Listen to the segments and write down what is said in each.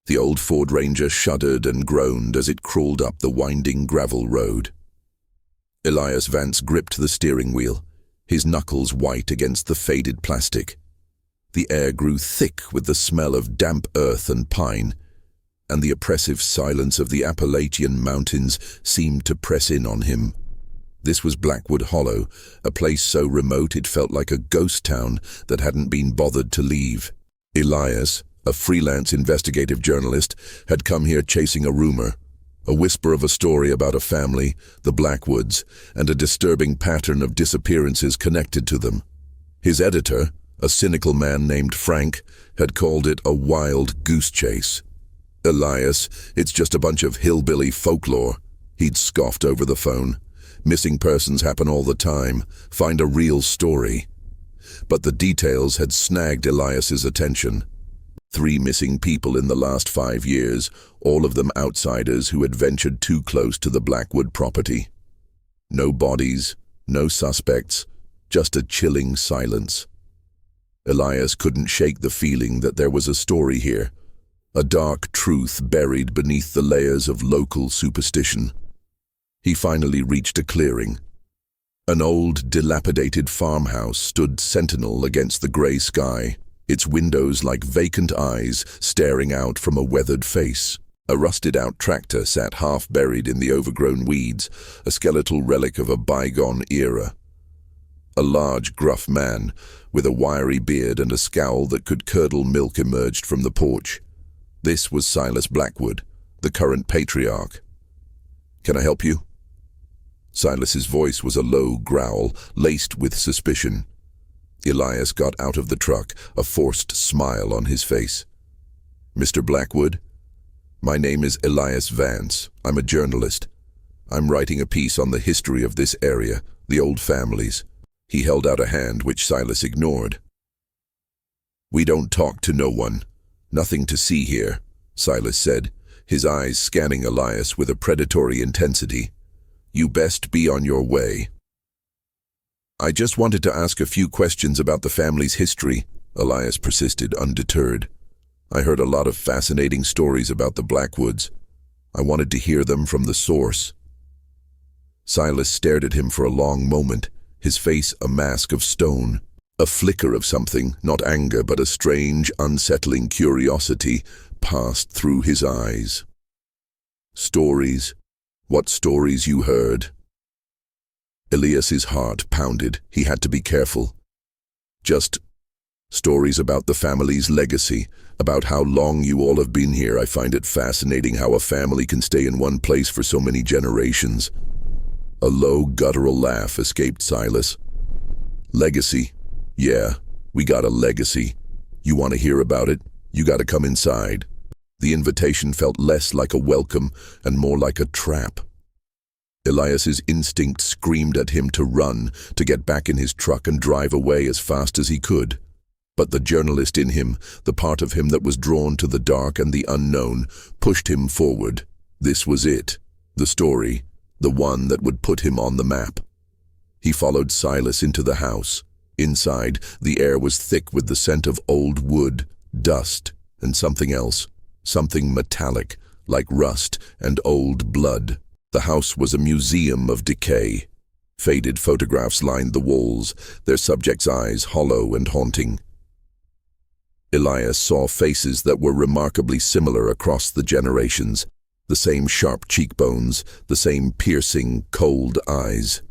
The old Ford Ranger shuddered and groaned as it crawled up the winding gravel road. Elias Vance gripped the steering wheel, his knuckles white against the faded plastic. The air grew thick with the smell of damp earth and pine, and the oppressive silence of the Appalachian Mountains seemed to press in on him. This was Blackwood Hollow, a place so remote it felt like a ghost town that hadn't been bothered to leave. Elias, a freelance investigative journalist, had come here chasing a rumor, a whisper of a story about a family, the Blackwoods, and a disturbing pattern of disappearances connected to them. His editor, a cynical man named Frank, had called it a wild goose chase. Elias, it's just a bunch of hillbilly folklore, he'd scoffed over the phone. Missing persons happen all the time. Find a real story. But the details had snagged Elias's attention. 3 missing people in the last 5 years, all of them outsiders who had ventured too close to the Blackwood property. No bodies, no suspects, just a chilling silence. Elias couldn't shake the feeling that there was a story here, a dark truth buried beneath the layers of local superstition. He finally reached a clearing. An old, dilapidated farmhouse stood sentinel against the gray sky, its windows like vacant eyes staring out from a weathered face. A rusted-out tractor sat half-buried in the overgrown weeds, a skeletal relic of a bygone era. A large, gruff man, with a wiry beard and a scowl that could curdle milk, emerged from the porch. This was Silas Blackwood, the current patriarch. "Can I help you?" Silas's voice was a low growl, laced with suspicion. Elias got out of the truck, a forced smile on his face. "Mr. Blackwood? My name is Elias Vance. I'm a journalist. I'm writing a piece on the history of this area, the old families." He held out a hand, which Silas ignored. "We don't talk to no one. Nothing to see here," Silas said, his eyes scanning Elias with a predatory intensity. "You best be on your way." "I just wanted to ask a few questions about the family's history," Elias persisted, undeterred. "I heard a lot of fascinating stories about the Blackwoods. I wanted to hear them from the source." Silas stared at him for a long moment, his face a mask of stone. A flicker of something, not anger but a strange, unsettling curiosity, passed through his eyes. "Stories? What stories you heard?" Elias's heart pounded. He had to be careful. "Just stories about the family's legacy, about how long you all have been here. I find it fascinating how a family can stay in one place for so many generations." A low, guttural laugh escaped Silas. "Legacy? Yeah, we got a legacy. You want to hear about it? You got to come inside." The invitation felt less like a welcome and more like a trap. Elias's instinct screamed at him to run, to get back in his truck and drive away as fast as he could. But the journalist in him, the part of him that was drawn to the dark and the unknown, pushed him forward. This was it, the story, the one that would put him on the map. He followed Silas into the house. Inside, the air was thick with the scent of old wood, dust, and something else. Something metallic, like rust and old blood. The house was a museum of decay. Faded photographs lined the walls, their subjects' eyes hollow and haunting. Elias saw faces that were remarkably similar across the generations, the same sharp cheekbones, the same piercing, cold eyes.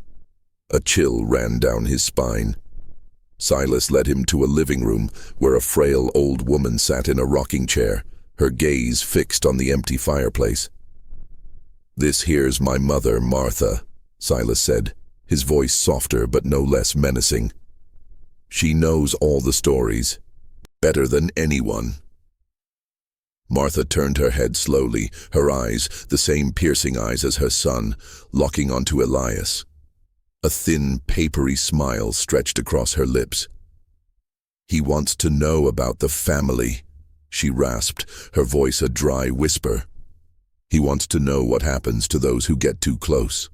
A chill ran down his spine. Silas led him to a living room where a frail old woman sat in a rocking chair, her gaze fixed on the empty fireplace. "This here's my mother, Martha," Silas said, his voice softer but no less menacing. "She knows all the stories, better than anyone." Martha turned her head slowly, her eyes, the same piercing eyes as her son, locking onto Elias. A thin, papery smile stretched across her lips. "He wants to know about the family," she rasped, her voice a dry whisper. "He wants to know what happens to those who get too close."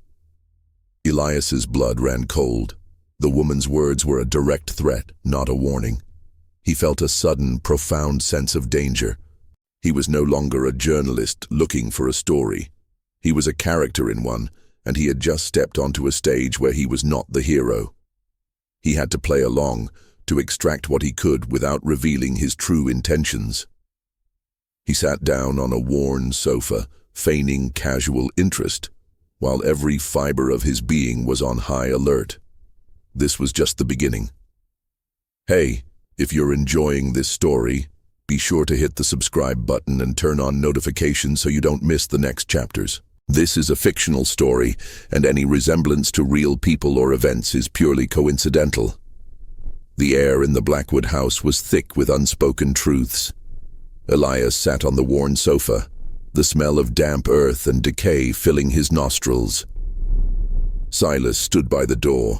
Elias's blood ran cold. The woman's words were a direct threat, not a warning. He felt a sudden, profound sense of danger. He was no longer a journalist looking for a story. He was a character in one, and he had just stepped onto a stage where he was not the hero. He had to play along, to extract what he could without revealing his true intentions. He sat down on a worn sofa, feigning casual interest, while every fiber of his being was on high alert. This was just the beginning. Hey, if you're enjoying this story, be sure to hit the subscribe button and turn on notifications so you don't miss the next chapters. This is a fictional story, and any resemblance to real people or events is purely coincidental. The air in the Blackwood house was thick with unspoken truths. Elias sat on the worn sofa, the smell of damp earth and decay filling his nostrils. Silas stood by the door,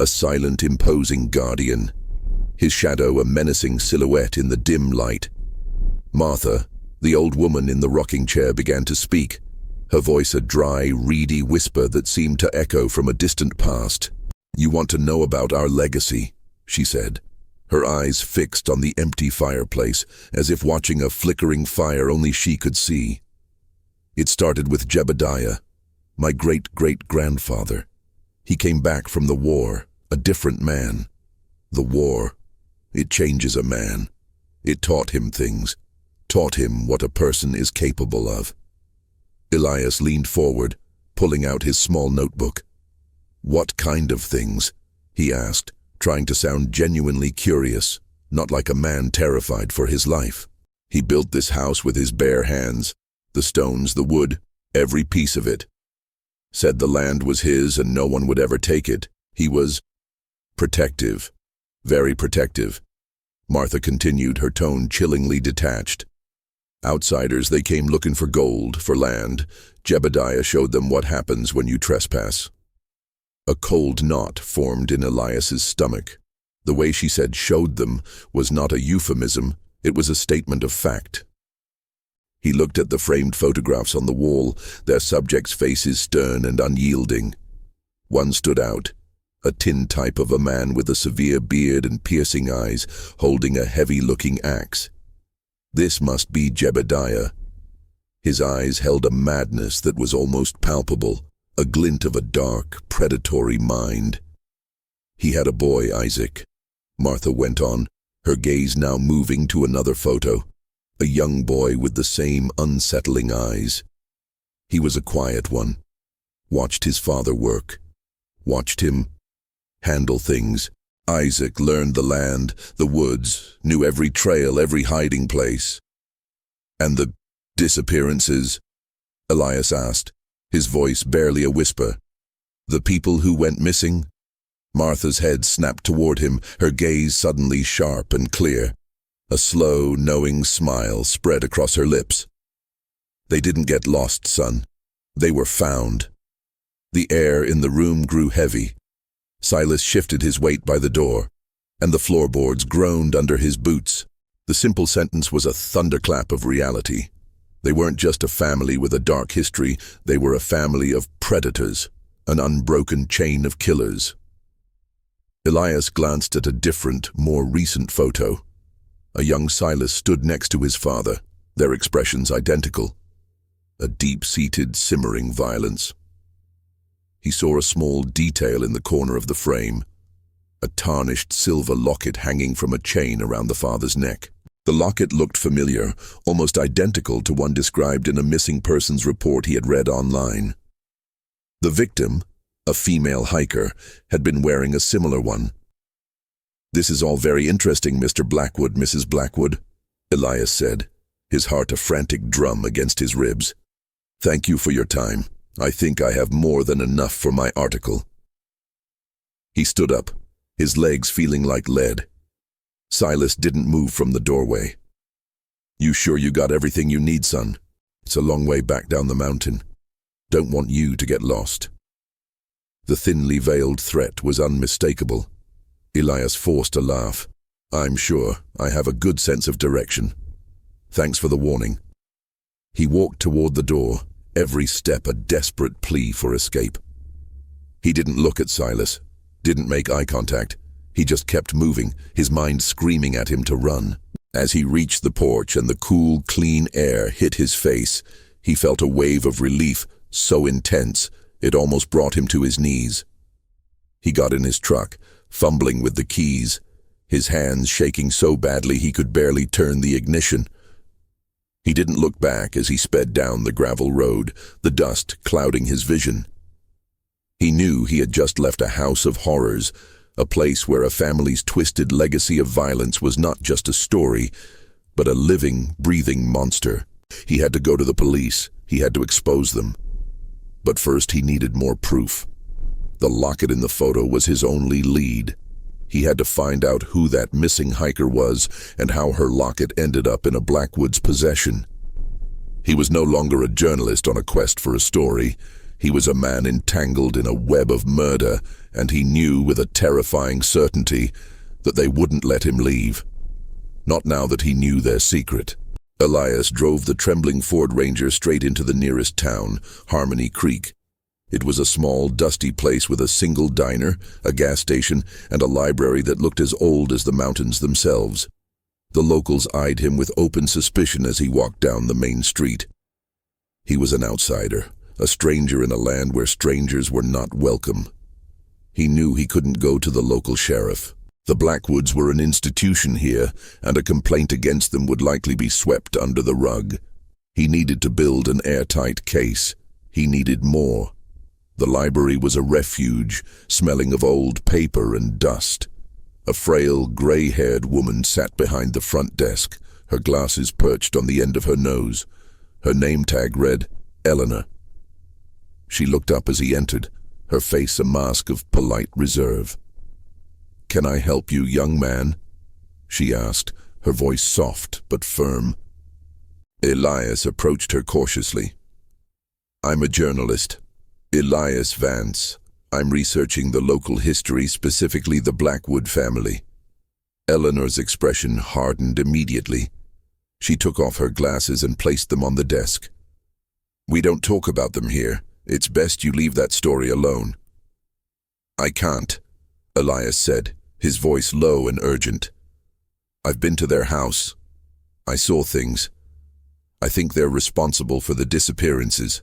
a silent, imposing guardian, his shadow a menacing silhouette in the dim light. Martha, the old woman in the rocking chair, began to speak, her voice a dry, reedy whisper that seemed to echo from a distant past. "You want to know about our legacy," she said, her eyes fixed on the empty fireplace, as if watching a flickering fire only she could see. "It started with Jebediah, my great-great-grandfather. He came back from the war, a different man. The war, it changes a man. It taught him things, taught him what a person is capable of." Elias leaned forward, pulling out his small notebook. "What kind of things?" he asked, trying to sound genuinely curious, not like a man terrified for his life. "He built this house with his bare hands, the stones, the wood, every piece of it. Said the land was his and no one would ever take it. He was protective, very protective." Martha continued, her tone chillingly detached. "Outsiders, they came looking for gold, for land. Jebediah showed them what happens when you trespass." A cold knot formed in Elias's stomach. The way she said "showed them" was not a euphemism, it was a statement of fact. He looked at the framed photographs on the wall, their subjects' faces stern and unyielding. One stood out, a tintype of a man with a severe beard and piercing eyes, holding a heavy-looking axe. This must be Jebediah. His eyes held a madness that was almost palpable, a glint of a dark, predatory mind. "He had a boy, Isaac," Martha went on, her gaze now moving to another photo, a young boy with the same unsettling eyes. He was a quiet one. Watched his father work. Watched him handle things. Isaac learned the land, the woods, knew every trail, every hiding place. "And the disappearances?" Elias asked, his voice barely a whisper. "The people who went missing?" Martha's head snapped toward him, her gaze suddenly sharp and clear. A slow, knowing smile spread across her lips. "They didn't get lost, son. They were found." The air in the room grew heavy. Silas shifted his weight by the door, and the floorboards groaned under his boots. The simple sentence was a thunderclap of reality. They weren't just a family with a dark history, they were a family of predators, an unbroken chain of killers. Elias glanced at a different, more recent photo. A young Silas stood next to his father, their expressions identical. A deep-seated, simmering violence. He saw a small detail in the corner of the frame, a tarnished silver locket hanging from a chain around the father's neck. The locket looked familiar, almost identical to one described in a missing persons report he had read online. The victim, a female hiker, had been wearing a similar one. "This is all very interesting, Mr. Blackwood, Mrs. Blackwood," Elias said, his heart a frantic drum against his ribs. "Thank you for your time. I think I have more than enough for my article." He stood up, his legs feeling like lead. Silas didn't move from the doorway. "You sure you got everything you need, son? It's a long way back down the mountain. Don't want you to get lost." The thinly veiled threat was unmistakable. Elias forced a laugh. "I'm sure I have a good sense of direction. Thanks for the warning." He walked toward the door, every step a desperate plea for escape. He didn't look at Silas, didn't make eye contact. He just kept moving, his mind screaming at him to run. As he reached the porch and the cool, clean air hit his face, he felt a wave of relief so intense it almost brought him to his knees. He got in his truck, fumbling with the keys, his hands shaking so badly he could barely turn the ignition. He didn't look back as he sped down the gravel road, the dust clouding his vision. He knew he had just left a house of horrors, a place where a family's twisted legacy of violence was not just a story, but a living, breathing monster. He had to go to the police. He had to expose them. But first he needed more proof. The locket in the photo was his only lead. He had to find out who that missing hiker was and how her locket ended up in a Blackwoods possession. He was no longer a journalist on a quest for a story. He was a man entangled in a web of murder, and he knew with a terrifying certainty that they wouldn't let him leave. Not now that he knew their secret. Elias drove the trembling Ford Ranger straight into the nearest town, Harmony Creek. It was a small, dusty place with a single diner, a gas station, and a library that looked as old as the mountains themselves. The locals eyed him with open suspicion as he walked down the main street. He was an outsider, a stranger in a land where strangers were not welcome. He knew he couldn't go to the local sheriff. The Blackwoods were an institution here, and a complaint against them would likely be swept under the rug. He needed to build an airtight case. He needed more. The library was a refuge, smelling of old paper and dust. A frail, gray-haired woman sat behind the front desk, her glasses perched on the end of her nose. Her name tag read, Eleanor. She looked up as he entered, her face a mask of polite reserve. "Can I help you, young man?" she asked, her voice soft but firm. Elias approached her cautiously. "I'm a journalist, Elias Vance. I'm researching the local history, specifically the Blackwood family." Eleanor's expression hardened immediately. She took off her glasses and placed them on the desk. "We don't talk about them here. It's best you leave that story alone." "I can't," Elias said, his voice low and urgent. "I've been to their house. I saw things. I think they're responsible for the disappearances."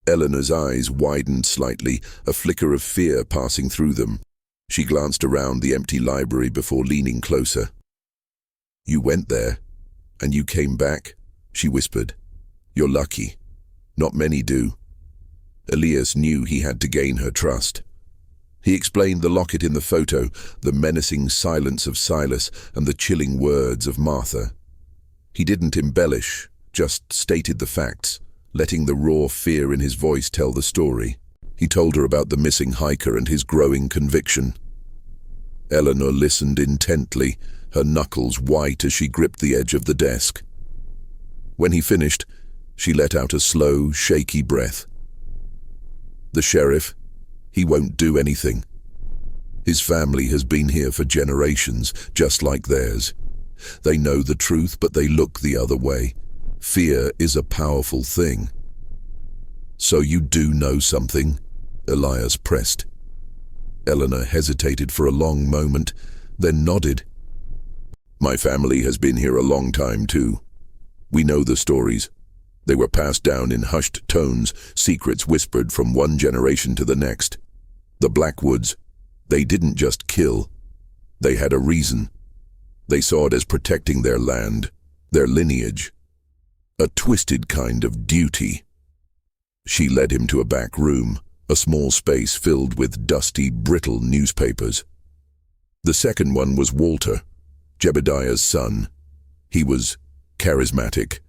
Eleanor's eyes widened slightly, a flicker of fear passing through them. She glanced around the empty library before leaning closer. "You went there, and you came back," she whispered. "You're lucky. Not many do." Elias knew he had to gain her trust. He explained the locket in the photo, the menacing silence of Silas, and the chilling words of Martha. He didn't embellish, just stated the facts, letting the raw fear in his voice tell the story. He told her about the missing hiker and his growing conviction. Eleanor listened intently, her knuckles white as she gripped the edge of the desk. When he finished, she let out a slow, shaky breath. "The sheriff, he won't do anything. His family has been here for generations, just like theirs. They know the truth, but they look the other way. Fear is a powerful thing." "So you do know something?" Elias pressed. Eleanor hesitated for a long moment, then nodded. "My family has been here a long time too. We know the stories. They were passed down in hushed tones, secrets whispered from one generation to the next. The Blackwoods, they didn't just kill. They had a reason. They saw it as protecting their land, their lineage. A twisted kind of duty." She led him to a back room, a small space filled with dusty, brittle newspapers. The second one was Walter, Jebediah's son. He was charismatic,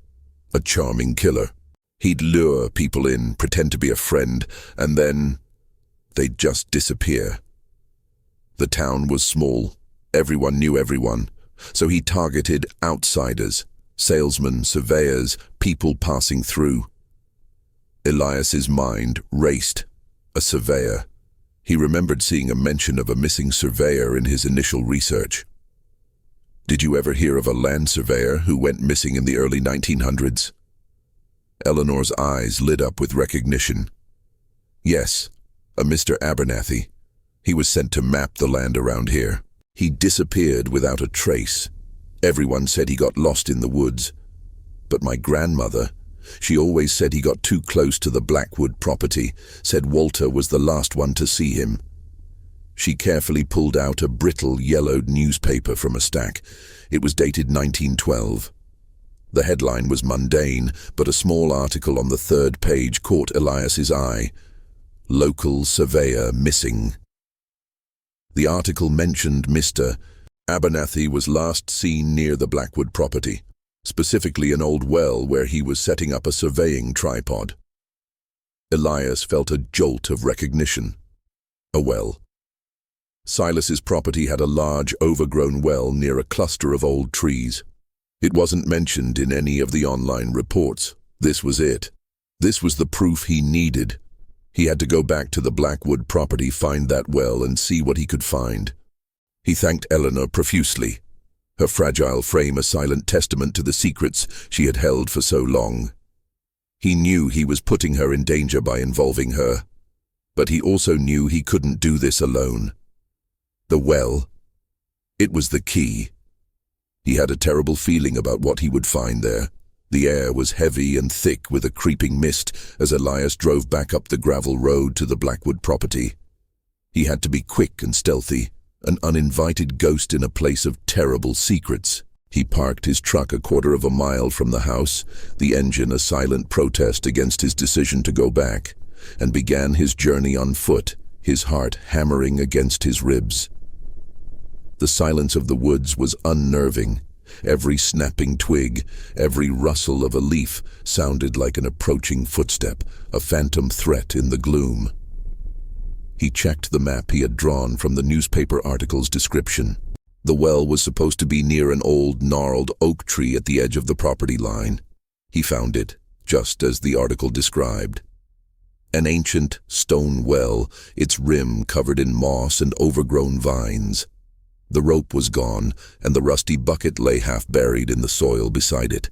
a charming killer. He'd lure people in, pretend to be a friend, and then they'd just disappear. The town was small. Everyone knew everyone, so he targeted outsiders, salesmen, surveyors, people passing through. Elias's mind raced. A surveyor. He remembered seeing a mention of a missing surveyor in his initial research. "Did you ever hear of a land surveyor who went missing in the early 1900s? Eleanor's eyes lit up with recognition. "Yes, a Mr. Abernathy. He was sent to map the land around here. He disappeared without a trace. Everyone said he got lost in the woods. But my grandmother, she always said he got too close to the Blackwood property, said Walter was the last one to see him. She carefully pulled out a brittle, yellowed newspaper from a stack. It was dated 1912. The headline was mundane, but a small article on the third page caught Elias's eye. Local surveyor missing. The article mentioned Mr. Abernathy was last seen near the Blackwood property, specifically an old well where he was setting up a surveying tripod. Elias felt a jolt of recognition. A well. Silas's property had a large, overgrown well near a cluster of old trees. It wasn't mentioned in any of the online reports. This was it. This was the proof he needed. He had to go back to the Blackwood property, find that well, and see what he could find. He thanked Eleanor profusely, her fragile frame a silent testament to the secrets she had held for so long. He knew he was putting her in danger by involving her, but he also knew he couldn't do this alone. The well, it was the key. He had a terrible feeling about what he would find there. The air was heavy and thick with a creeping mist as Elias drove back up the gravel road to the Blackwood property. He had to be quick and stealthy, an uninvited ghost in a place of terrible secrets. He parked his truck a quarter of a mile from the house, the engine a silent protest against his decision to go back, and began his journey on foot, his heart hammering against his ribs. The silence of the woods was unnerving. Every snapping twig, every rustle of a leaf sounded like an approaching footstep, a phantom threat in the gloom. He checked the map he had drawn from the newspaper article's description. The well was supposed to be near an old, gnarled oak tree at the edge of the property line. He found it, just as the article described. An ancient stone well, its rim covered in moss and overgrown vines. The rope was gone, and the rusty bucket lay half-buried in the soil beside it.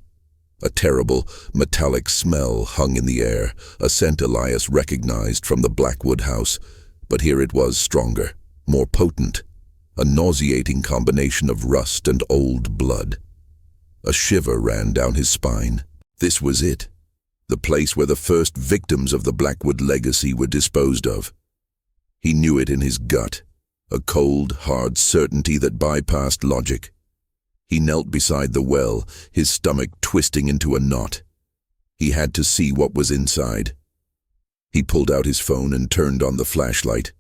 A terrible, metallic smell hung in the air, a scent Elias recognized from the Blackwood house, but here it was stronger, more potent, a nauseating combination of rust and old blood. A shiver ran down his spine. This was it, the place where the first victims of the Blackwood legacy were disposed of. He knew it in his gut. A cold, hard certainty that bypassed logic. He knelt beside the well, his stomach twisting into a knot. He had to see what was inside. He pulled out his phone and turned on the flashlight.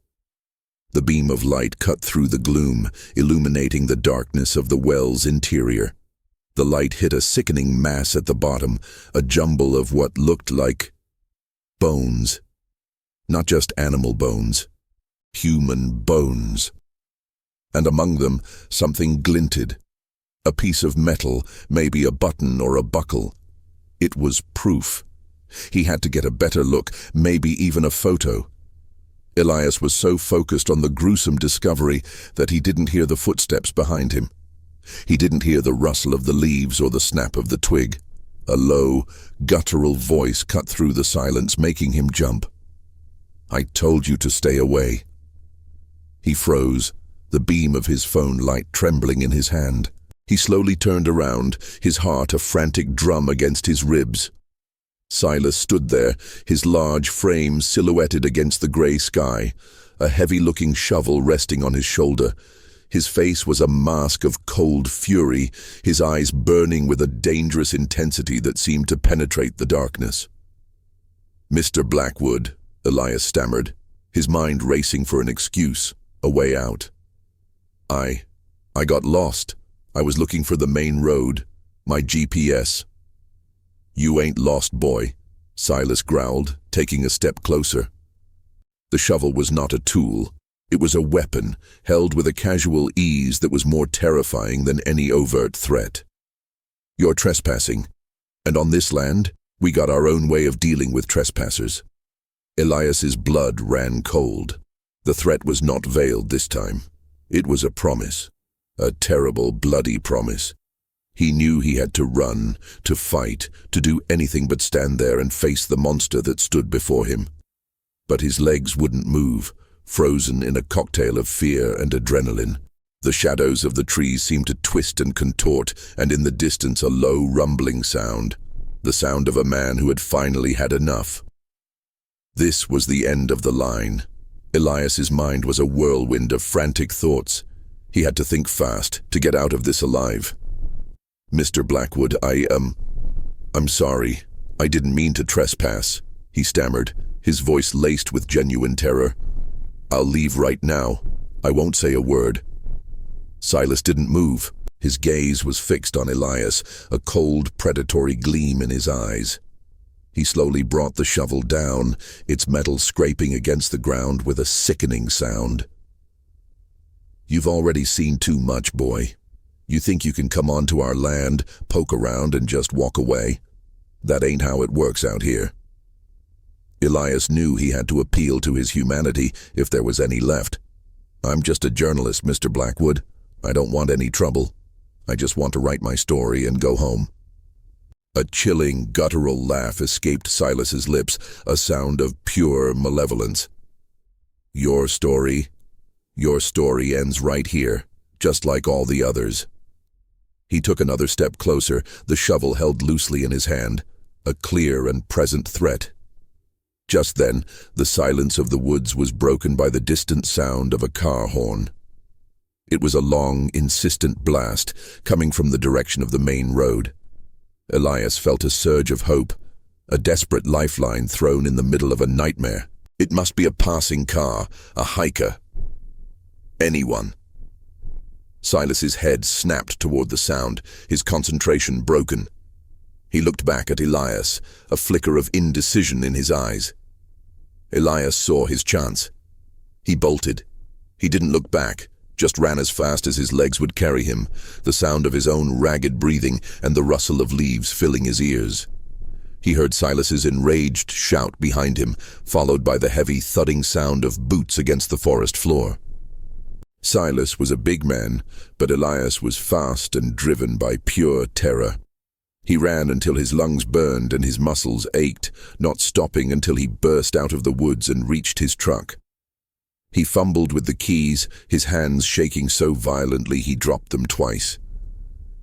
The beam of light cut through the gloom, illuminating the darkness of the well's interior. The light hit a sickening mass at the bottom, a jumble of what looked like bones. Not just animal bones. Human bones. And among them, something glinted. A piece of metal, maybe a button or a buckle. It was proof. He had to get a better look, maybe even a photo. Elias was so focused on the gruesome discovery that he didn't hear the footsteps behind him. He didn't hear the rustle of the leaves or the snap of the twig. A low, guttural voice cut through the silence, making him jump. "I told you to stay away." He froze, the beam of his phone light trembling in his hand. He slowly turned around, his heart a frantic drum against his ribs. Silas stood there, his large frame silhouetted against the gray sky, a heavy-looking shovel resting on his shoulder. His face was a mask of cold fury, his eyes burning with a dangerous intensity that seemed to penetrate the darkness. "Mr. Blackwood," Elias stammered, his mind racing for an excuse. A way out. I got lost. I was looking for the main road, my GPS. "You ain't lost, boy," Silas growled, taking a step closer. The shovel was not a tool. It was a weapon, held with a casual ease that was more terrifying than any overt threat. "You're trespassing, and on this land, we got our own way of dealing with trespassers." Elias's blood ran cold. The threat was not veiled this time. It was a promise. A terrible, bloody promise. He knew he had to run, to fight, to do anything but stand there and face the monster that stood before him. But his legs wouldn't move, frozen in a cocktail of fear and adrenaline. The shadows of the trees seemed to twist and contort, and in the distance a low rumbling sound, the sound of a man who had finally had enough. This was the end of the line. Elias's mind was a whirlwind of frantic thoughts. He had to think fast to get out of this alive. "Mr. Blackwood, I'm sorry. I didn't mean to trespass," he stammered, his voice laced with genuine terror. "I'll leave right now. I won't say a word." Silas didn't move. His gaze was fixed on Elias, a cold, predatory gleam in his eyes. He slowly brought the shovel down, its metal scraping against the ground with a sickening sound. "You've already seen too much, boy. You think you can come onto our land, poke around, and just walk away? That ain't how it works out here." Elias knew he had to appeal to his humanity if there was any left. "I'm just a journalist, Mr. Blackwood. I don't want any trouble. I just want to write my story and go home." A chilling, guttural laugh escaped Silas's lips, a sound of pure malevolence. Your story ends right here, just like all the others." He took another step closer, the shovel held loosely in his hand, a clear and present threat. Just then, the silence of the woods was broken by the distant sound of a car horn. It was a long, insistent blast, coming from the direction of the main road. Elias felt a surge of hope, a desperate lifeline thrown in the middle of a nightmare. It must be a passing car, a hiker. Anyone. Silas's head snapped toward the sound, his concentration broken. He looked back at Elias, a flicker of indecision in his eyes. Elias saw his chance. He bolted. He didn't look back, just ran as fast as his legs would carry him, the sound of his own ragged breathing and the rustle of leaves filling his ears. He heard Silas's enraged shout behind him, followed by the heavy thudding sound of boots against the forest floor. Silas was a big man, but Elias was fast and driven by pure terror. He ran until his lungs burned and his muscles ached, not stopping until he burst out of the woods and reached his truck. He fumbled with the keys, his hands shaking so violently he dropped them twice.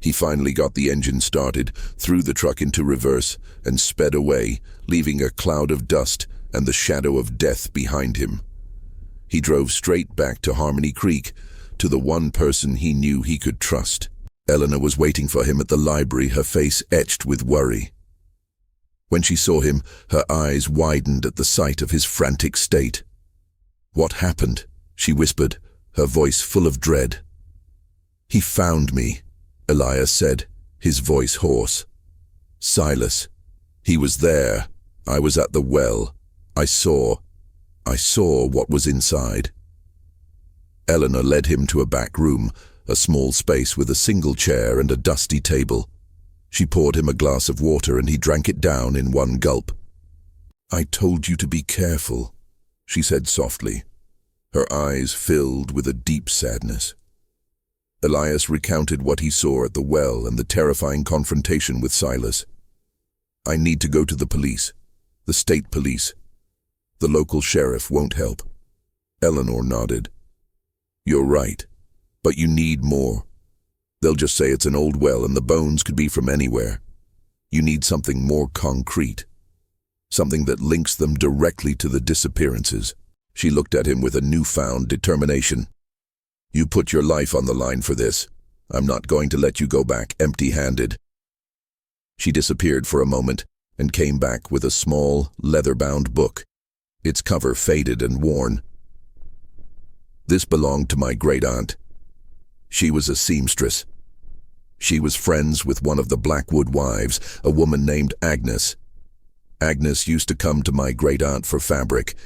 He finally got the engine started, threw the truck into reverse, and sped away, leaving a cloud of dust and the shadow of death behind him. He drove straight back to Harmony Creek, to the one person he knew he could trust. Eleanor was waiting for him at the library, her face etched with worry. When she saw him, her eyes widened at the sight of his frantic state. "What happened?" she whispered, her voice full of dread. "He found me," Elias said, his voice hoarse. "Silas. He was there. I was at the well. I saw what was inside." Eleanor led him to a back room, a small space with a single chair and a dusty table. She poured him a glass of water and he drank it down in one gulp. "I told you to be careful," she said softly. Her eyes filled with a deep sadness. Elias recounted what he saw at the well and the terrifying confrontation with Silas. "I need to go to the police, the state police. The local sheriff won't help." Eleanor nodded. "You're right, but you need more. They'll just say it's an old well and the bones could be from anywhere. You need something more concrete, something that links them directly to the disappearances." She looked at him with a newfound determination. "You put your life on the line for this. I'm not going to let you go back empty-handed." She disappeared for a moment and came back with a small, leather-bound book, its cover faded and worn. "This belonged to my great-aunt. She was a seamstress. She was friends with one of the Blackwood wives, a woman named Agnes. Agnes used to come to my great-aunt for fabric,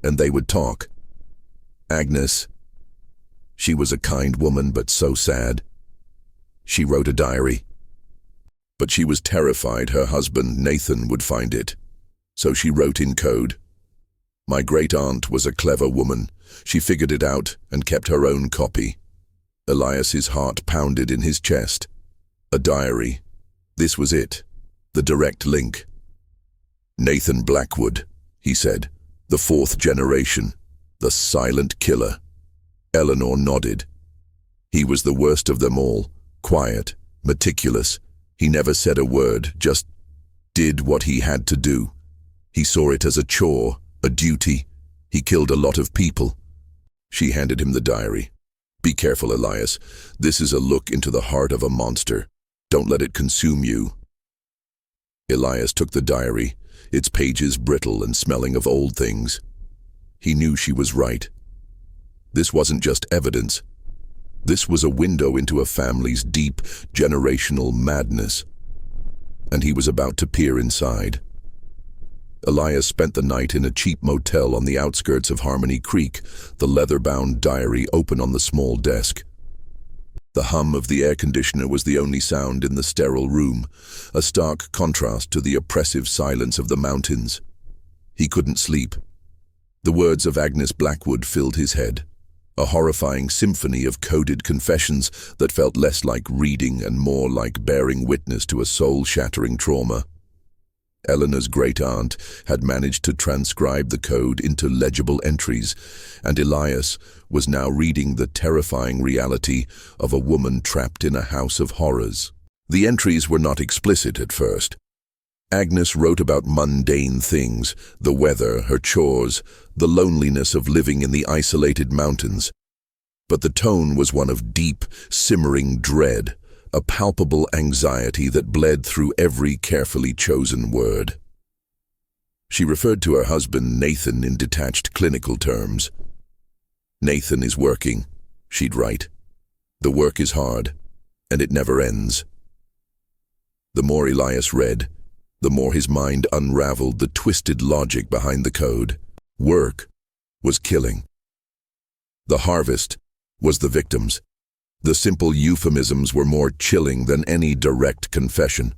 and they would talk. Agnes, she was a kind woman but so sad. She wrote a diary. But she was terrified her husband, Nathan, would find it, so she wrote in code. My great-aunt was a clever woman. She figured it out and kept her own copy." Elias's heart pounded in his chest. A diary. This was it, the direct link. "Nathan Blackwood," he said, "the fourth generation, the silent killer." Eleanor nodded. He was the worst of them all, quiet, meticulous. He never said a word, just did what he had to do. He saw it as a chore, a duty. He killed a lot of people. She handed him the diary. Be careful, Elias. This is a look into the heart of a monster. Don't let it consume you. Elias took the diary, its pages brittle and smelling of old things. He knew she was right. This wasn't just evidence. This was a window into a family's deep, generational madness. And he was about to peer inside. Elias spent the night in a cheap motel on the outskirts of Harmony Creek, the leather-bound diary open on the small desk. The hum of the air conditioner was the only sound in the sterile room, a stark contrast to the oppressive silence of the mountains. He couldn't sleep. The words of Agnes Blackwood filled his head, a horrifying symphony of coded confessions that felt less like reading and more like bearing witness to a soul-shattering trauma. Eleanor's great-aunt had managed to transcribe the code into legible entries, and Elias was now reading the terrifying reality of a woman trapped in a house of horrors. The entries were not explicit at first. Agnes wrote about mundane things, the weather, her chores, the loneliness of living in the isolated mountains. But the tone was one of deep, simmering dread, a palpable anxiety that bled through every carefully chosen word. She referred to her husband, Nathan, in detached clinical terms. Nathan is working, she'd write. The work is hard, and it never ends. The more Elias read, the more his mind unraveled the twisted logic behind the code. Work was killing. The harvest was the victims. The simple euphemisms were more chilling than any direct confession.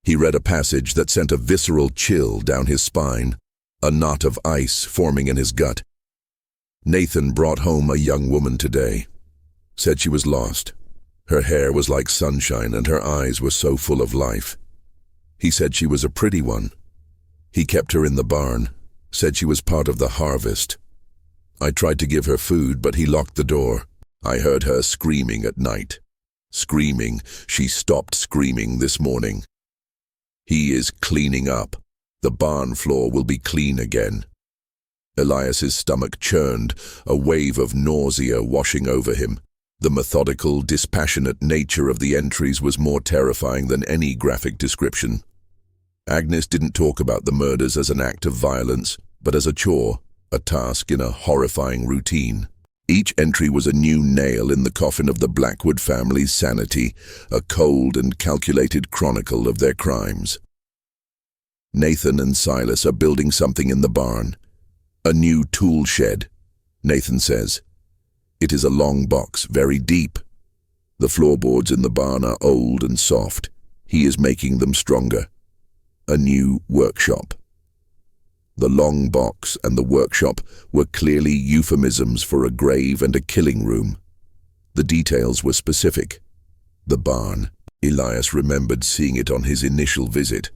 He read a passage that sent a visceral chill down his spine, a knot of ice forming in his gut. Nathan brought home a young woman today. Said she was lost. Her hair was like sunshine and her eyes were so full of life. He said she was a pretty one. He kept her in the barn, said she was part of the harvest. I tried to give her food, but he locked the door. I heard her screaming at night. Screaming. She stopped screaming this morning. He is cleaning up. The barn floor will be clean again. Elias's stomach churned, a wave of nausea washing over him. The methodical, dispassionate nature of the entries was more terrifying than any graphic description. Agnes didn't talk about the murders as an act of violence, but as a chore, a task in a horrifying routine. Each entry was a new nail in the coffin of the Blackwood family's sanity, a cold and calculated chronicle of their crimes. Nathan and Silas are building something in the barn. A new tool shed, Nathan says. It is a long box, very deep. The floorboards in the barn are old and soft. He is making them stronger. A new workshop. The long box and the workshop were clearly euphemisms for a grave and a killing room. The details were specific. The barn. Elias remembered seeing it on his initial visit.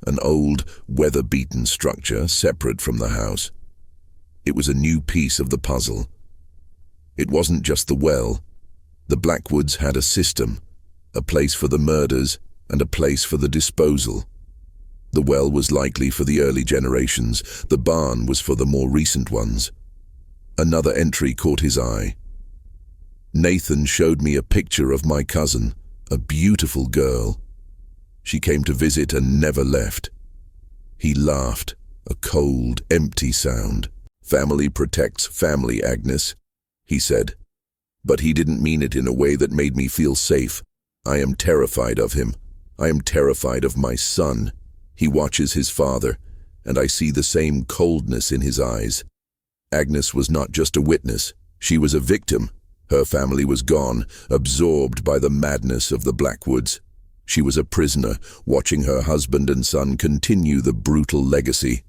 An old, weather-beaten structure separate from the house. It was a new piece of the puzzle. It wasn't just the well. The Blackwoods had a system, a place for the murders and a place for the disposal. The well was likely for the early generations, the barn was for the more recent ones. Another entry caught his eye. Nathan showed me a picture of my cousin, a beautiful girl. She came to visit and never left. He laughed, a cold, empty sound. Family protects family, Agnes, he said. But he didn't mean it in a way that made me feel safe. I am terrified of him. I am terrified of my son. He watches his father, and I see the same coldness in his eyes. Agnes was not just a witness. She was a victim. Her family was gone, absorbed by the madness of the Blackwoods. She was a prisoner, watching her husband and son continue the brutal legacy.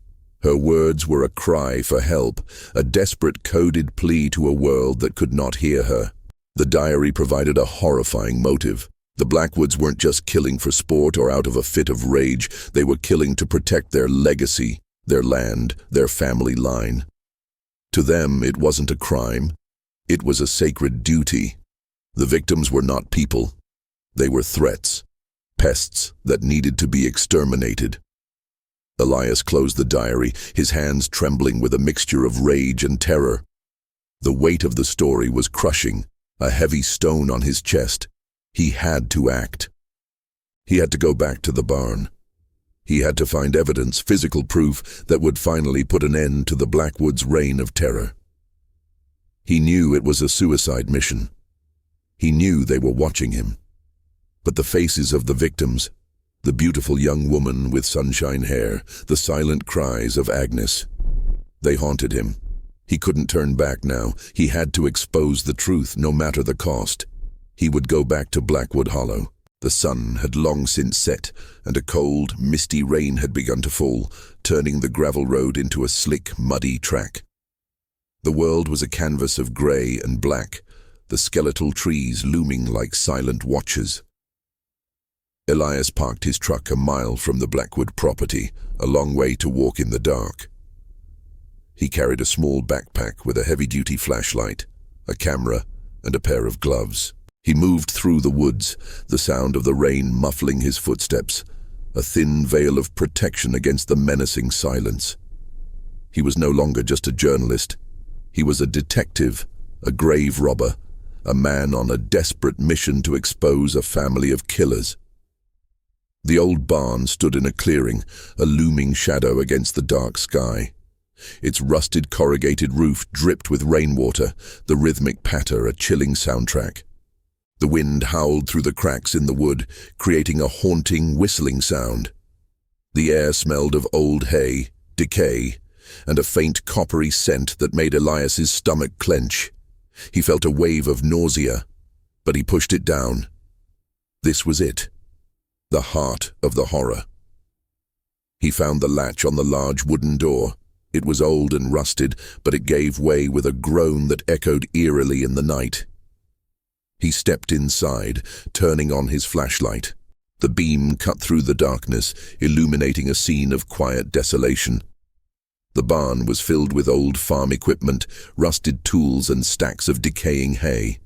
Her words were a cry for help, a desperate coded plea to a world that could not hear her. The diary provided a horrifying motive. The Blackwoods weren't just killing for sport or out of a fit of rage. They were killing to protect their legacy, their land, their family line. To them, it wasn't a crime. It was a sacred duty. The victims were not people. They were threats, pests that needed to be exterminated. Elias closed the diary, his hands trembling with a mixture of rage and terror. The weight of the story was crushing, a heavy stone on his chest. He had to act. He had to go back to the barn. He had to find evidence, physical proof, that would finally put an end to the Blackwoods' reign of terror. He knew it was a suicide mission. He knew they were watching him. But the faces of the victims, the beautiful young woman with sunshine hair, the silent cries of Agnes, they haunted him. He couldn't turn back now. He had to expose the truth, no matter the cost. He would go back to Blackwood Hollow. The sun had long since set, and a cold, misty rain had begun to fall, turning the gravel road into a slick, muddy track. The world was a canvas of grey and black, the skeletal trees looming like silent watchers. Elias parked his truck a mile from the Blackwood property, a long way to walk in the dark. He carried a small backpack with a heavy-duty flashlight, a camera, and a pair of gloves. He moved through the woods, the sound of the rain muffling his footsteps, a thin veil of protection against the menacing silence. He was no longer just a journalist. He was a detective, a grave robber, a man on a desperate mission to expose a family of killers. The old barn stood in a clearing, a looming shadow against the dark sky. Its rusted corrugated roof dripped with rainwater, the rhythmic patter a chilling soundtrack. The wind howled through the cracks in the wood, creating a haunting, whistling sound. The air smelled of old hay, decay, and a faint coppery scent that made Elias's stomach clench. He felt a wave of nausea, but he pushed it down. This was it, the heart of the horror. He found the latch on the large wooden door. It was old and rusted, but it gave way with a groan that echoed eerily in the night. He stepped inside, turning on his flashlight. The beam cut through the darkness, illuminating a scene of quiet desolation. The barn was filled with old farm equipment, rusted tools, and stacks of decaying hay.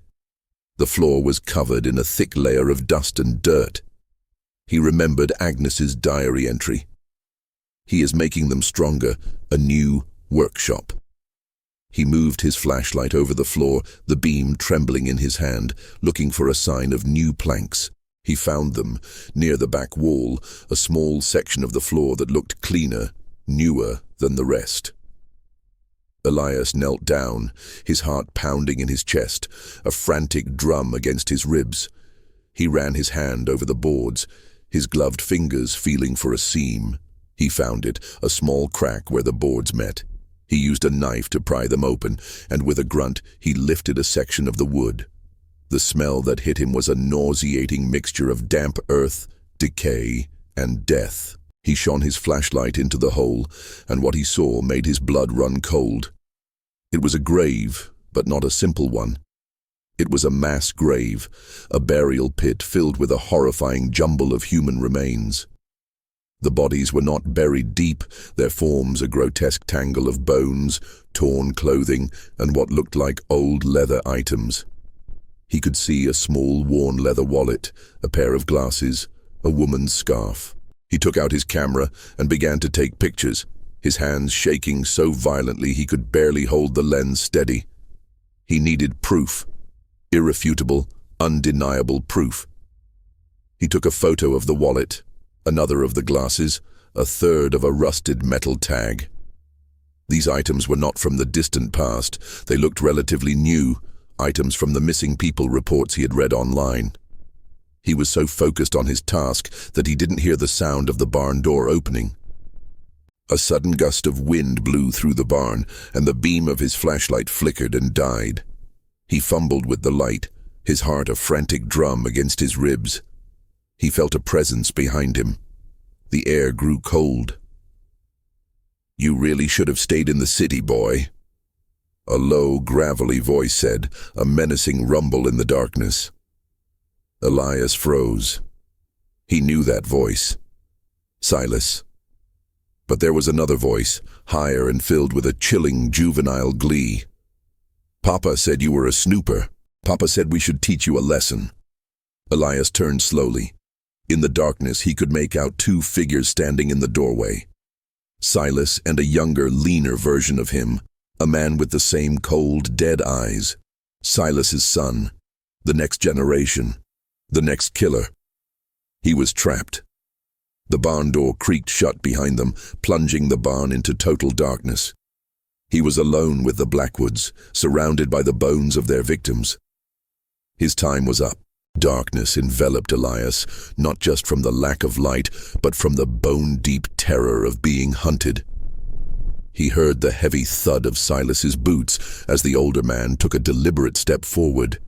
The floor was covered in a thick layer of dust and dirt. He remembered Agnes's diary entry. He is making them stronger, a new workshop. He moved his flashlight over the floor, the beam trembling in his hand, looking for a sign of new planks. He found them, near the back wall, a small section of the floor that looked cleaner, newer than the rest. Elias knelt down, his heart pounding in his chest, a frantic drum against his ribs. He ran his hand over the boards, his gloved fingers feeling for a seam. He found it, a small crack where the boards met. He used a knife to pry them open, and with a grunt, he lifted a section of the wood. The smell that hit him was a nauseating mixture of damp earth, decay, and death. He shone his flashlight into the hole, and what he saw made his blood run cold. It was a grave, but not a simple one. It was a mass grave, a burial pit filled with a horrifying jumble of human remains. The bodies were not buried deep, their forms a grotesque tangle of bones, torn clothing, and what looked like old leather items. He could see a small worn leather wallet, a pair of glasses, a woman's scarf. He took out his camera and began to take pictures, his hands shaking so violently he could barely hold the lens steady. He needed proof, irrefutable, undeniable proof. He took a photo of the wallet, another of the glasses, a third of a rusted metal tag. These items were not from the distant past. They looked relatively new, items from the missing people reports he had read online. He was so focused on his task that he didn't hear the sound of the barn door opening. A sudden gust of wind blew through the barn, and the beam of his flashlight flickered and died. He fumbled with the light, his heart a frantic drum against his ribs. He felt a presence behind him. The air grew cold. "You really should have stayed in the city, boy," a low, gravelly voice said, a menacing rumble in the darkness. Elias froze. He knew that voice. Silas. But there was another voice, higher and filled with a chilling juvenile glee. "Papa said you were a snooper. Papa said we should teach you a lesson. Elias turned slowly. In the darkness, he could make out two figures standing in the doorway. Silas and a younger, leaner version of him, a man with the same cold, dead eyes. Silas's son, the next generation, the next killer. He was trapped. The barn door creaked shut behind them, plunging the barn into total darkness. He was alone with the Blackwoods, surrounded by the bones of their victims. His time was up. Darkness enveloped Elias, not just from the lack of light, but from the bone-deep terror of being hunted. He heard the heavy thud of Silas's boots as the older man took a deliberate step forward.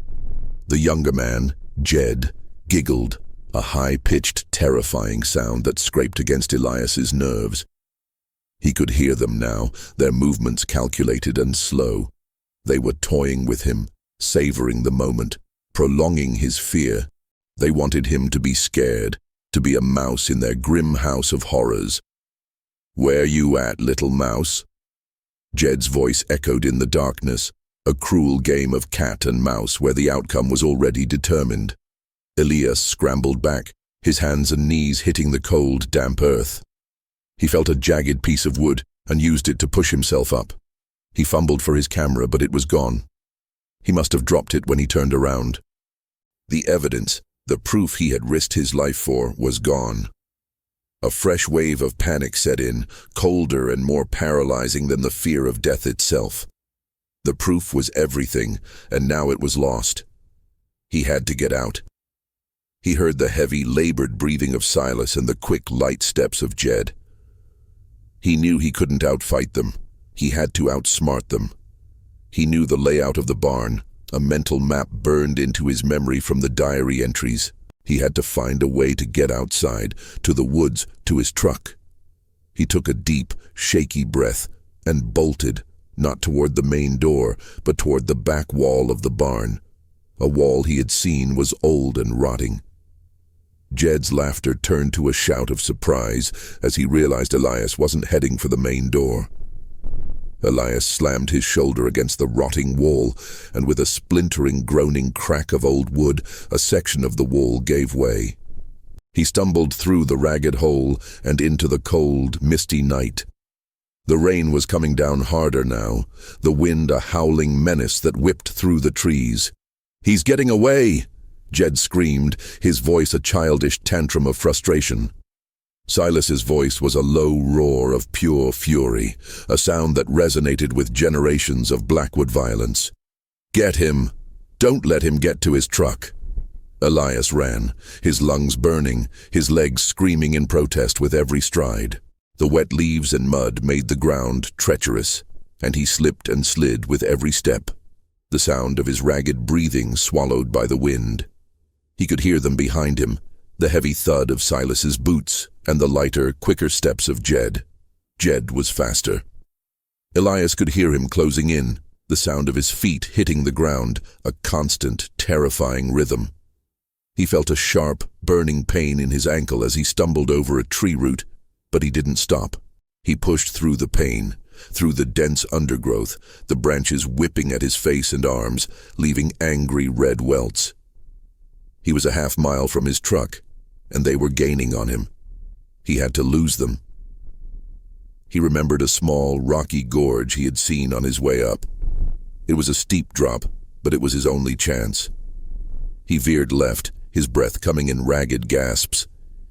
The younger man, Jed, giggled, a high-pitched, terrifying sound that scraped against Elias's nerves. He could hear them now, their movements calculated and slow. They were toying with him, savoring the moment, prolonging his fear. They wanted him to be scared, to be a mouse in their grim house of horrors. "Where you at, little mouse?" Jed's voice echoed in the darkness, a cruel game of cat and mouse where the outcome was already determined. Elias scrambled back, his hands and knees hitting the cold, damp earth. He felt a jagged piece of wood and used it to push himself up. He fumbled for his camera, but it was gone. He must have dropped it when he turned around. The evidence, the proof he had risked his life for, was gone. A fresh wave of panic set in, colder and more paralyzing than the fear of death itself. The proof was everything, and now it was lost. He had to get out. He heard the heavy, labored breathing of Silas and the quick, light steps of Jed. He knew he couldn't outfight them. He had to outsmart them. He knew the layout of the barn, a mental map burned into his memory from the diary entries. He had to find a way to get outside, to the woods, to his truck. He took a deep, shaky breath and bolted, not toward the main door, but toward the back wall of the barn. A wall he had seen was old and rotting. Jed's laughter turned to a shout of surprise as he realized Elias wasn't heading for the main door. Elias slammed his shoulder against the rotting wall, and with a splintering, groaning crack of old wood, a section of the wall gave way. He stumbled through the ragged hole and into the cold, misty night. The rain was coming down harder now, the wind a howling menace that whipped through the trees. "He's getting away!" Jed screamed, his voice a childish tantrum of frustration. Silas's voice was a low roar of pure fury, a sound that resonated with generations of Blackwood violence. "Get him! Don't let him get to his truck!" Elias ran, his lungs burning, his legs screaming in protest with every stride. The wet leaves and mud made the ground treacherous, and he slipped and slid with every step, the sound of his ragged breathing swallowed by the wind. He could hear them behind him, the heavy thud of Silas's boots and the lighter, quicker steps of Jed. Jed was faster. Elias could hear him closing in, the sound of his feet hitting the ground, a constant, terrifying rhythm. He felt a sharp, burning pain in his ankle as he stumbled over a tree root, but he didn't stop. He pushed through the pain, through the dense undergrowth, the branches whipping at his face and arms, leaving angry red welts. He was a half-mile from his truck, and they were gaining on him. He had to lose them. He remembered a small, rocky gorge he had seen on his way up. It was a steep drop, but it was his only chance. He veered left, his breath coming in ragged gasps.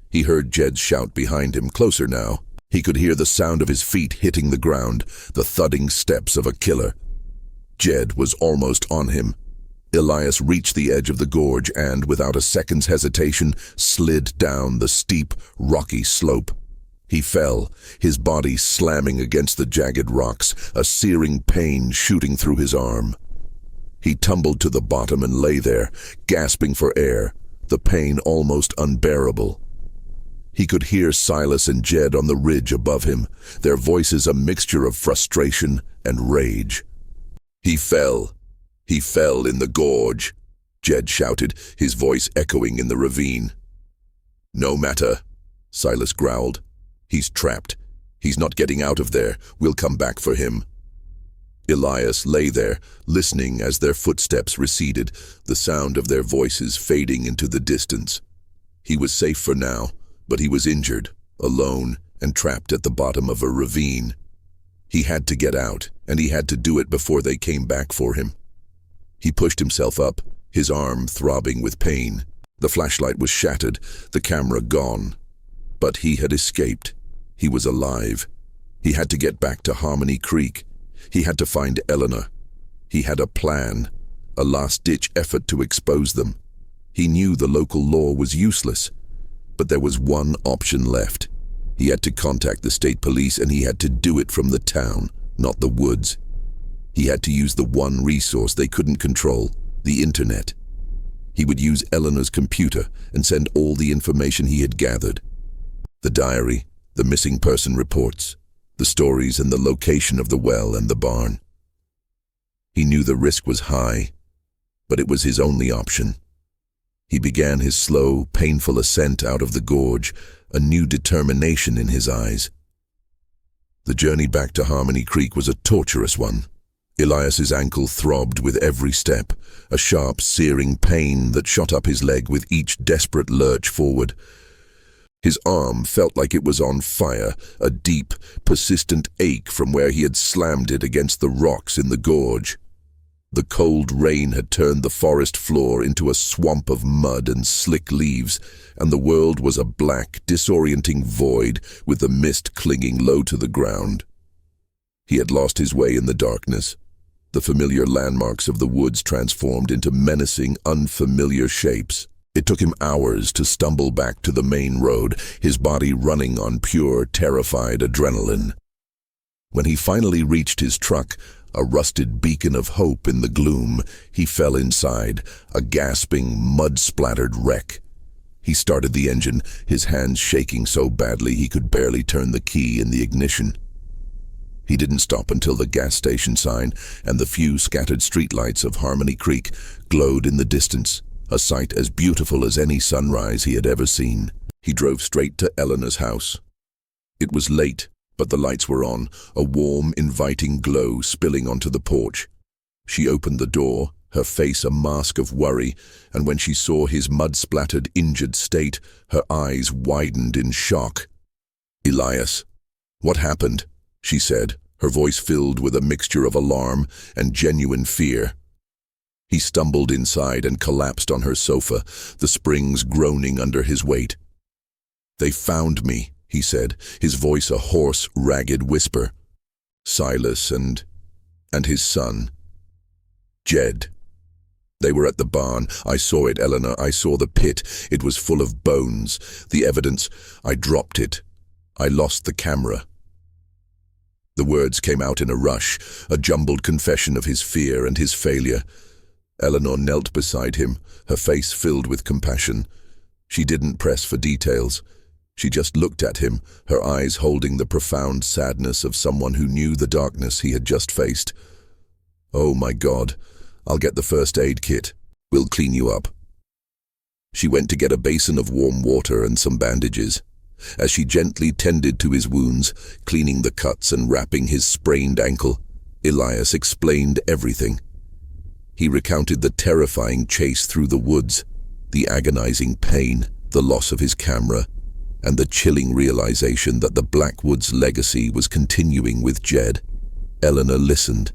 He heard Jed's shout behind him, closer now. He could hear the sound of his feet hitting the ground, the thudding steps of a killer. Jed was almost on him. Elias reached the edge of the gorge and, without a second's hesitation, slid down the steep, rocky slope. He fell, his body slamming against the jagged rocks, a searing pain shooting through his arm. He tumbled to the bottom and lay there, gasping for air, the pain almost unbearable. He could hear Silas and Jed on the ridge above him, their voices a mixture of frustration and rage. He fell. He fell in the gorge, Jed shouted, his voice echoing in the ravine. "No matter," Silas growled. "He's trapped. He's not getting out of there. We'll come back for him." Elias lay there, listening as their footsteps receded, the sound of their voices fading into the distance. He was safe for now, but he was injured, alone, and trapped at the bottom of a ravine. He had to get out, and he had to do it before they came back for him. He pushed himself up, his arm throbbing with pain. The flashlight was shattered, the camera gone. But he had escaped. He was alive. He had to get back to Harmony Creek. He had to find Eleanor. He had a plan, a last-ditch effort to expose them. He knew the local law was useless, but there was one option left. He had to contact the state police, and he had to do it from the town, not the woods. He had to use the one resource they couldn't control, the internet. He would use Eleanor's computer and send all the information he had gathered. The diary, the missing person reports, the stories and the location of the well and the barn. He knew the risk was high, but it was his only option. He began his slow, painful ascent out of the gorge, a new determination in his eyes. The journey back to Harmony Creek was a torturous one. Elias's ankle throbbed with every step, a sharp, searing pain that shot up his leg with each desperate lurch forward. His arm felt like it was on fire, a deep, persistent ache from where he had slammed it against the rocks in the gorge. The cold rain had turned the forest floor into a swamp of mud and slick leaves, and the world was a black, disorienting void with the mist clinging low to the ground. He had lost his way in the darkness. The familiar landmarks of the woods transformed into menacing, unfamiliar shapes. It took him hours to stumble back to the main road, his body running on pure, terrified adrenaline. When he finally reached his truck, a rusted beacon of hope in the gloom, he fell inside, a gasping, mud-splattered wreck. He started the engine, his hands shaking so badly he could barely turn the key in the ignition. He didn't stop until the gas station sign and the few scattered streetlights of Harmony Creek glowed in the distance, a sight as beautiful as any sunrise he had ever seen. He drove straight to Eleanor's house. It was late, but the lights were on, a warm, inviting glow spilling onto the porch. She opened the door, her face a mask of worry, and when she saw his mud-splattered, injured state, her eyes widened in shock. "Elias, what happened?" she said, her voice filled with a mixture of alarm and genuine fear. He stumbled inside and collapsed on her sofa, the springs groaning under his weight. "They found me," he said, his voice a hoarse, ragged whisper. "Silas and his son. Jed. They were at the barn. I saw it, Eleanor. I saw the pit. It was full of bones. The evidence. I dropped it. I lost the camera." The words came out in a rush, a jumbled confession of his fear and his failure. Eleanor knelt beside him, her face filled with compassion. She didn't press for details. She just looked at him, her eyes holding the profound sadness of someone who knew the darkness he had just faced. "Oh my God, I'll get the first aid kit. We'll clean you up." She went to get a basin of warm water and some bandages. As she gently tended to his wounds, cleaning the cuts and wrapping his sprained ankle, Elias explained everything. He recounted the terrifying chase through the woods, the agonizing pain, the loss of his camera, and the chilling realization that the Blackwoods legacy was continuing with Jed. Eleanor listened,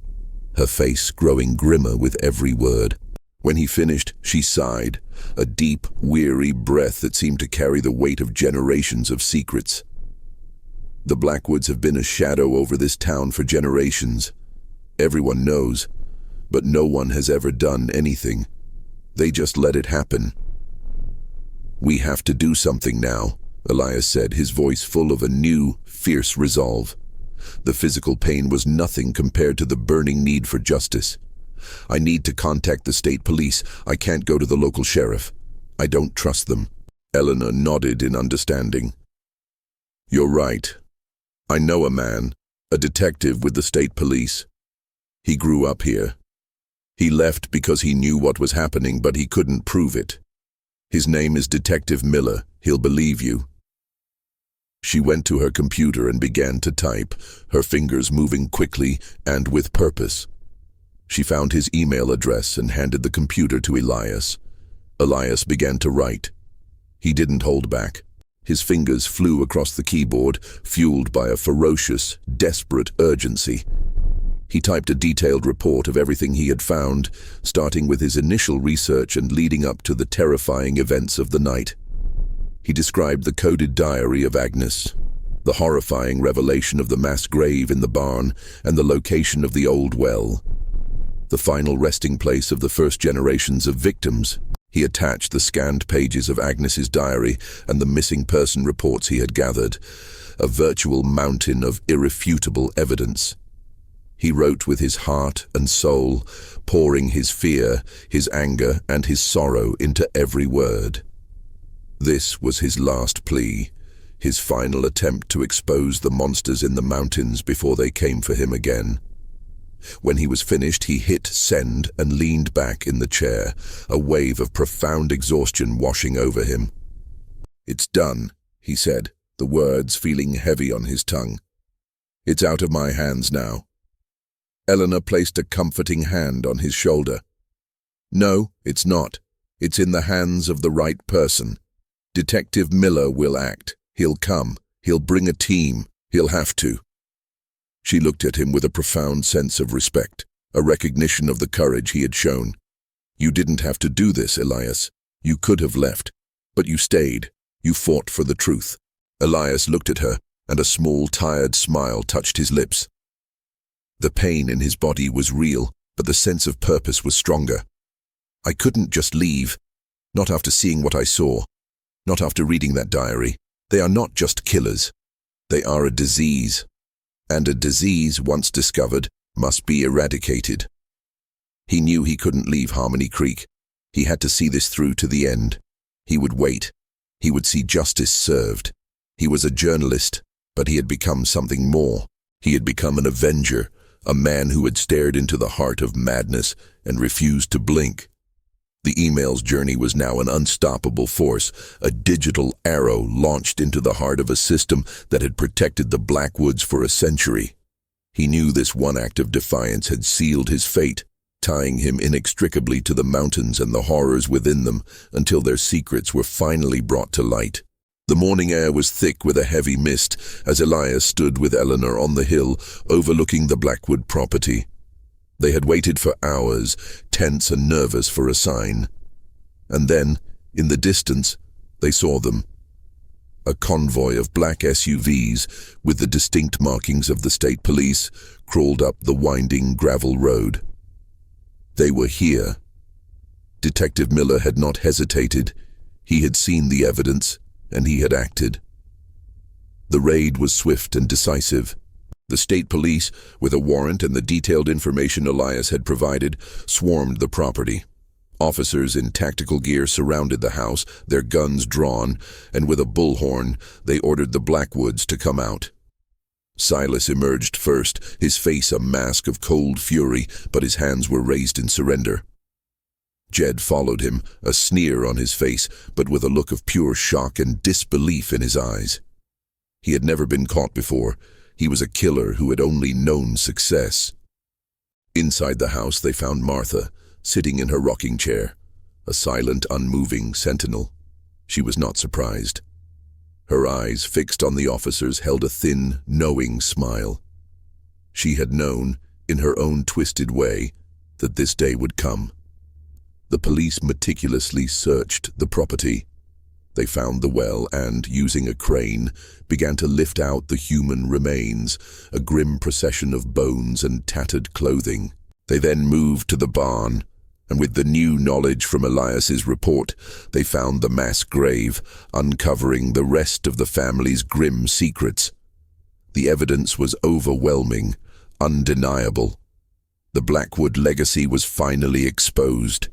her face growing grimmer with every word. When he finished, she sighed, a deep, weary breath that seemed to carry the weight of generations of secrets. "The Blackwoods have been a shadow over this town for generations. Everyone knows, but no one has ever done anything. They just let it happen." "We have to do something now," Elias said, his voice full of a new, fierce resolve. The physical pain was nothing compared to the burning need for justice. "I need to contact the state police. I can't go to the local sheriff. I don't trust them." Eleanor nodded in understanding. "You're right. I know a man, a detective with the state police. He grew up here. He left because he knew what was happening, but he couldn't prove it. His name is Detective Miller. He'll believe you." She went to her computer and began to type, her fingers moving quickly and with purpose. She found his email address and handed the computer to Elias. Elias began to write. He didn't hold back. His fingers flew across the keyboard, fueled by a ferocious, desperate urgency. He typed a detailed report of everything he had found, starting with his initial research and leading up to the terrifying events of the night. He described the coded diary of Agnes, the horrifying revelation of the mass grave in the barn, and the location of the old well, the final resting place of the first generations of victims. He attached the scanned pages of Agnes's diary and the missing person reports he had gathered, a virtual mountain of irrefutable evidence. He wrote with his heart and soul, pouring his fear, his anger, and his sorrow into every word. This was his last plea, his final attempt to expose the monsters in the mountains before they came for him again. When he was finished, he hit send and leaned back in the chair, a wave of profound exhaustion washing over him. "It's done," he said, the words feeling heavy on his tongue. "It's out of my hands now." Eleanor placed a comforting hand on his shoulder. "No, it's not. It's in the hands of the right person. Detective Miller will act. He'll come. He'll bring a team. He'll have to." She looked at him with a profound sense of respect, a recognition of the courage he had shown. "You didn't have to do this, Elias. You could have left. But you stayed. You fought for the truth." Elias looked at her, and a small, tired smile touched his lips. The pain in his body was real, but the sense of purpose was stronger. "I couldn't just leave. Not after seeing what I saw. Not after reading that diary. They are not just killers. They are a disease. And a disease, once discovered, must be eradicated." He knew he couldn't leave Harmony Creek. He had to see this through to the end. He would wait. He would see justice served. He was a journalist, but he had become something more. He had become an avenger, a man who had stared into the heart of madness and refused to blink. The email's journey was now an unstoppable force, a digital arrow launched into the heart of a system that had protected the Blackwoods for a century. He knew this one act of defiance had sealed his fate, tying him inextricably to the mountains and the horrors within them until their secrets were finally brought to light. The morning air was thick with a heavy mist as Elias stood with Eleanor on the hill overlooking the Blackwood property. They had waited for hours, tense and nervous for a sign. And then, in the distance, they saw them. A convoy of black SUVs, with the distinct markings of the state police, crawled up the winding gravel road. They were here. Detective Miller had not hesitated. He had seen the evidence, and he had acted. The raid was swift and decisive. The state police, with a warrant and the detailed information Elias had provided, swarmed the property. Officers in tactical gear surrounded the house, their guns drawn, and with a bullhorn, they ordered the Blackwoods to come out. Silas emerged first, his face a mask of cold fury, but his hands were raised in surrender. Jed followed him, a sneer on his face, but with a look of pure shock and disbelief in his eyes. He had never been caught before. He was a killer who had only known success. Inside the house they found Martha, sitting in her rocking chair, a silent, unmoving sentinel. She was not surprised. Her eyes, fixed on the officers, held a thin, knowing smile. She had known, in her own twisted way, that this day would come. The police meticulously searched the property. They found the well and, using a crane, began to lift out the human remains, a grim procession of bones and tattered clothing. They then moved to the barn, and with the new knowledge from Elias's report, they found the mass grave, uncovering the rest of the family's grim secrets. The evidence was overwhelming, undeniable. The Blackwood legacy was finally exposed.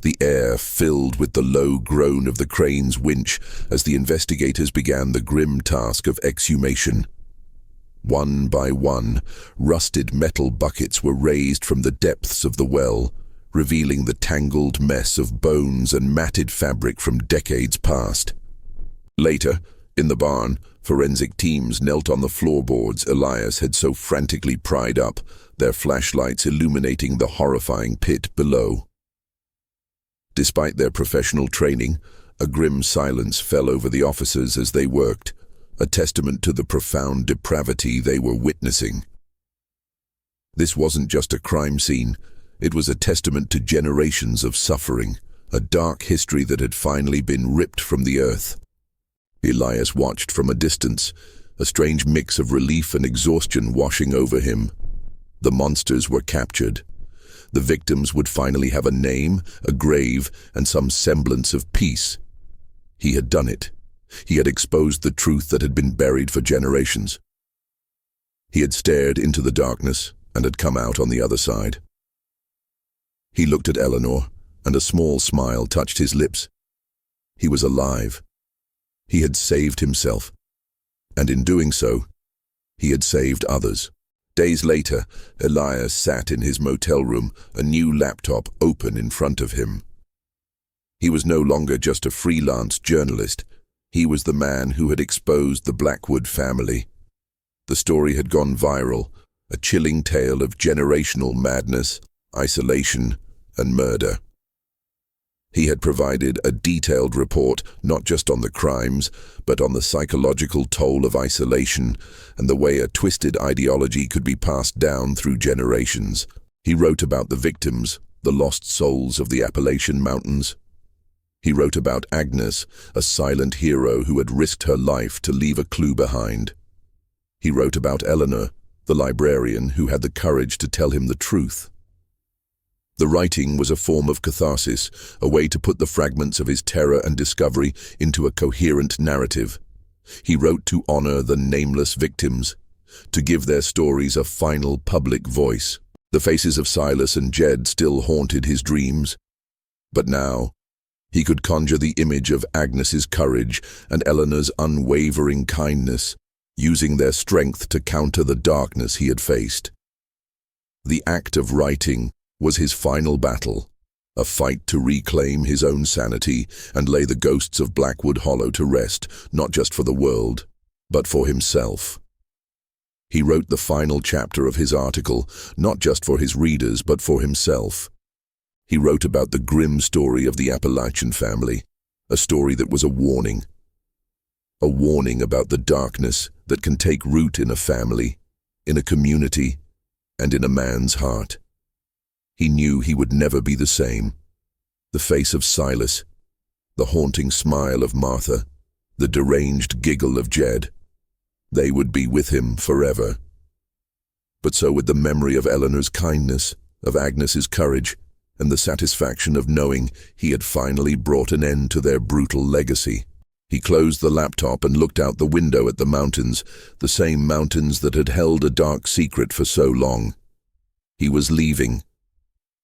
The air filled with the low groan of the crane's winch as the investigators began the grim task of exhumation. One by one, rusted metal buckets were raised from the depths of the well, revealing the tangled mess of bones and matted fabric from decades past. Later, In the barn, forensic teams knelt on the floorboards Elias had so frantically pried up, their flashlights illuminating the horrifying pit below. Despite their professional training, a grim silence fell over the officers as they worked, a testament to the profound depravity they were witnessing. This wasn't just a crime scene, it was a testament to generations of suffering, a dark history that had finally been ripped from the earth. Elias watched from a distance, a strange mix of relief and exhaustion washing over him. The monsters were captured. The victims would finally have a name, a grave, and some semblance of peace. He had done it. He had exposed the truth that had been buried for generations. He had stared into the darkness and had come out on the other side. He looked at Eleanor, and a small smile touched his lips. He was alive. He had saved himself, and in doing so, he had saved others. Days later, Elias sat in his motel room, a new laptop open in front of him. He was no longer just a freelance journalist. He was the man who had exposed the Blackwood family. The story had gone viral, a chilling tale of generational madness, isolation, and murder. He had provided a detailed report not just on the crimes, but on the psychological toll of isolation and the way a twisted ideology could be passed down through generations. He wrote about the victims, the lost souls of the Appalachian Mountains. He wrote about Agnes, a silent hero who had risked her life to leave a clue behind. He wrote about Eleanor, the librarian who had the courage to tell him the truth. The writing was a form of catharsis, a way to put the fragments of his terror and discovery into a coherent narrative. He wrote to honor the nameless victims, to give their stories a final public voice. The faces of Silas and Jed still haunted his dreams. But now, he could conjure the image of Agnes's courage and Eleanor's unwavering kindness, using their strength to counter the darkness he had faced. The act of writing was his final battle, a fight to reclaim his own sanity and lay the ghosts of Blackwood Hollow to rest, not just for the world, but for himself. He wrote the final chapter of his article, not just for his readers, but for himself. He wrote about the grim story of the Appalachian family, a story that was a warning about the darkness that can take root in a family, in a community, and in a man's heart. He knew he would never be the same. The face of Silas, the haunting smile of Martha, the deranged giggle of Jed. They would be with him forever. But so would the memory of Eleanor's kindness, of Agnes's courage, and the satisfaction of knowing he had finally brought an end to their brutal legacy. He closed the laptop and looked out the window at the mountains, the same mountains that had held a dark secret for so long. He was leaving.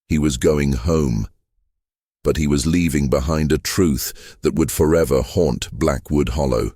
He was going home. But he was leaving behind a truth that would forever haunt Blackwood Hollow.